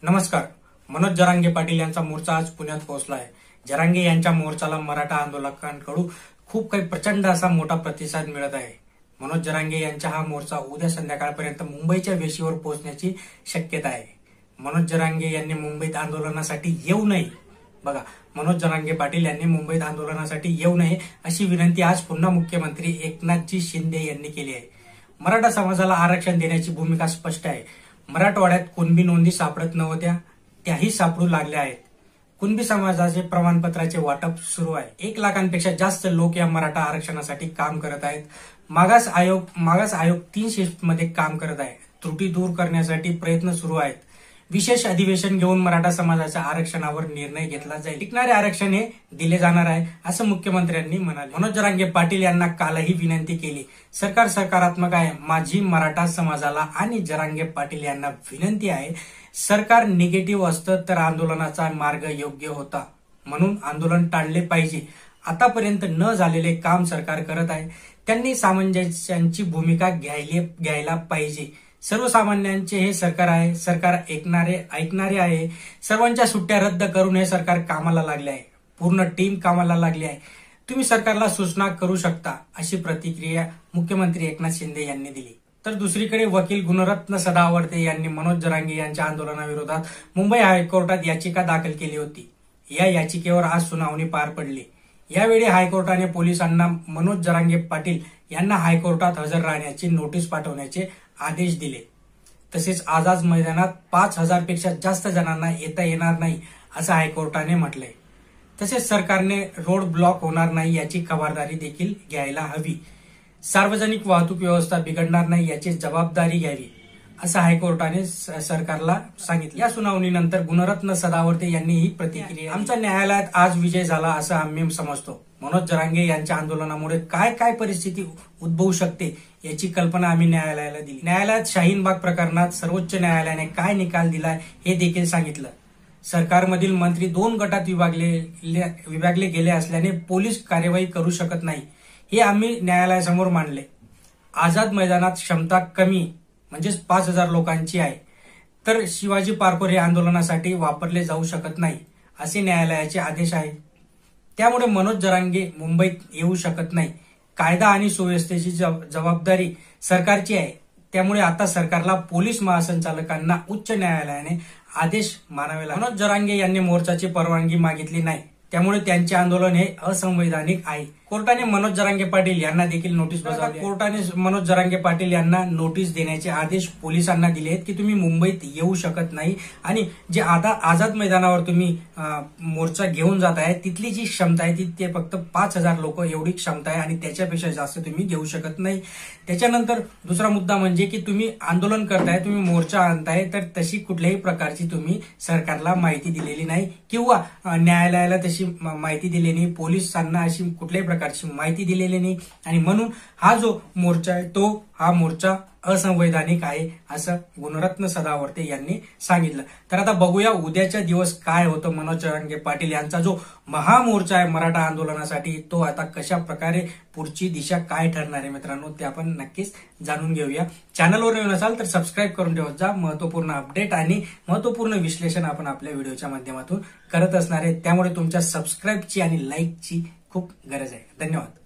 नमस्कार. मनोज जरांगे पाटील यांचा मोर्चा आज पुण्यात पोहोचला आहे. जरांगे यांच्या मोर्चाला मराठा आंदोलकांकडून खूप काही प्रचंड असा मोठा प्रतिसाद मिळत आहे. मनोज जरांगे यांचा हा मोर्चा उद्या संध्याकाळपर्यंत मुंबईच्या वेशीवर पोहोचण्याची शक्यता आहे. मनोज जरांगे यांनी मुंबईत आंदोलनासाठी येऊ नये. बघा, मनोज जरांगे पाटील यांनी मुंबईत आंदोलनासाठी येऊ नये अशी विनंती आज पुन्हा मुख्यमंत्री एकनाथजी शिंदे यांनी केली आहे. मराठा समाजाला आरक्षण देण्याची भूमिका स्पष्ट आहे. मराठवाड्यात कुणबी नोंदी सापडत नव्हत्या, त्याही सापडू लागल्या आहेत. कुणबी समाजाचे प्रमाणपत्राचे वाटप सुरू आहे. 1 लाखांपेक्षा जास्त लोक या मराठा आरक्षणासाठी काम करत आहेत. मागास आयोग 3 शिफ्टमध्ये काम करत आहे. त्रुटी दूर करण्यासाठी प्रयत्न सुरू आहेत. विशेष अधिवेशन घेऊन मराठा समाजाच्या आरक्षणावर निर्णय घेतला जाईल. टिकणारे आरक्षण हे दिले जाणार आहे असं मुख्यमंत्र्यांनी म्हणाले. मनोज जरांगे पाटील यांना कालही विनंती केली. सरकार सकारात्मक आहे. माझी मराठा समाजाला आणि जरांगे पाटील यांना विनंती आहे, सरकार निगेटिव्ह असतं तर आंदोलनाचा मार्ग योग्य होता, म्हणून आंदोलन टाळले पाहिजे. आतापर्यंत न झालेले काम सरकार करत आहे. त्यांनी सामंजस्याची भूमिका घ्यायला पाहिजे. सर्वसामान्यांचे हे सरकार आहे. सरकार ऐकणारे आहे. सर्वांच्या सुट्ट्या रद्द करून हे सरकार कामाला लागले आहे. पूर्ण टीम कामाला लागली आहे. तुम्ही सरकारला सूचना करू शकता, अशी प्रतिक्रिया मुख्यमंत्री एकनाथ शिंदे यांनी दिली. तर दुसरीकडे वकील गुणरत्न सदावर्ते यांनी मनोज जरांगे यांच्या आंदोलनाविरोधात मुंबई हायकोर्टात याचिका दाखल केली होती. या याचिकेवर आज सुनावणी पार पडली. यावेळी हायकोर्टाने पोलिसांना मनोज जरांगे पाटील यांना हायकोर्टात हजर राहण्याची नोटीस पाठवण्याचे आदेश दिले. तसेच आझाद मैदानात 5,000 पेक्षा जास्त जणांना येता येणार नाही असं हायकोर्टाने म्हटलंय. तसेच सरकारने रोड ब्लॉक होणार नाही याची खबरदारी देखील घ्यायला हवी. सार्वजनिक वाहतूक व्यवस्था बिघडणार नाही याची जबाबदारी घ्यावी असं हायकोर्टाने सरकारला सांगितलं. या सुनावणीनंतर गुणरत्न सदावर्ते यांनी ही प्रतिक्रिया, आमच्या न्यायालयात आज विजय झाला असं आम्ही समजतो. मनोज जरांगे यांच्या आंदोलनामुळे काय परिस्थिती उद्भवू शकते याची कल्पना आम्ही न्यायालयाला दिली. न्यायालयात शाहीनबाग प्रकरणात सर्वोच्च न्यायालयाने काय निकाल दिलाय हे देखील सांगितलं. सरकारमधील मंत्री 2 गटात विभागले गेले असल्याने पोलीस कार्यवाही करू शकत नाही हे आम्ही न्यायालयासमोर मांडले. आझाद मैदानात क्षमता कमी म्हणजेच 5,000 लोकांची आहे, तर शिवाजी पार्कवर हे आंदोलनासाठी वापरले जाऊ शकत नाही असे न्यायालयाचे आदेश आहे. त्यामुळे मनोज जरांगे मुंबईत येऊ शकत नाही. कायदा आणि सुव्यवस्थेची जबाबदारी सरकारची आहे. त्यामुळे आता सरकारला पोलीस महासंचालकांना उच्च न्यायालयाने आदेश मानावे लागले. मनोज जरांगे यांनी मोर्चाची परवानगी मागितली नाही, त्यामुळे त्यांचे आंदोलन हे असंवैधानिक आहे. कोर्टाने मनोज जरांगे पाटील यांना देखील नोटीस बजावली. कोर्टाने मनोज जरांगे पाटील यांना नोटीस देण्याचे आदेश पोलिसांना दिले आहेत की तुम्ही मुंबईत येऊ शकत नाही आणि जे आझाद मैदानावर तुम्ही मोर्चा घेऊन जात आहे तिथली जी क्षमता आहे ते फक्त 5,000 लोक एवढी क्षमता आहे आणि त्याच्यापेक्षा जास्त तुम्ही घेऊ शकत नाही. त्याच्यानंतर दुसरा मुद्दा म्हणजे की तुम्ही आंदोलन करताय, तुम्ही मोर्चा आणताय, तर तशी कुठल्याही प्रकारची तुम्ही सरकारला माहिती दिलेली नाही किंवा न्यायालयाला तशी माहिती दिली नाही, पोलिसांना अशी कुठल्याही प्रकारची माहिती दिलेली नाही आणि म्हणून हा जो मोर्चा आहे हा मोर्चा असंवैधानिक आहे असं गुणरत्न सदावर्ते यांनी सांगितलं. तर आता बघूया उद्याच्या दिवस काय होतं. मनोज जरांगे पाटील यांचा जो महामोर्चा आहे मराठा आंदोलनासाठी तो आता कशा प्रकारे पुढची दिशा काय ठरणार आहे मित्रांनो, ते आपण नक्कीच जाणून घेऊया. चॅनलवर नवीन असाल तर सबस्क्राईब करून ठेवत जा. महत्वपूर्ण अपडेट आणि महत्वपूर्ण विश्लेषण आपण आपल्या व्हिडिओच्या माध्यमातून करत असणार आहे. त्यामुळे तुमच्या सबस्क्राईबची आणि लाईकची खूप गरज आहे. धन्यवाद.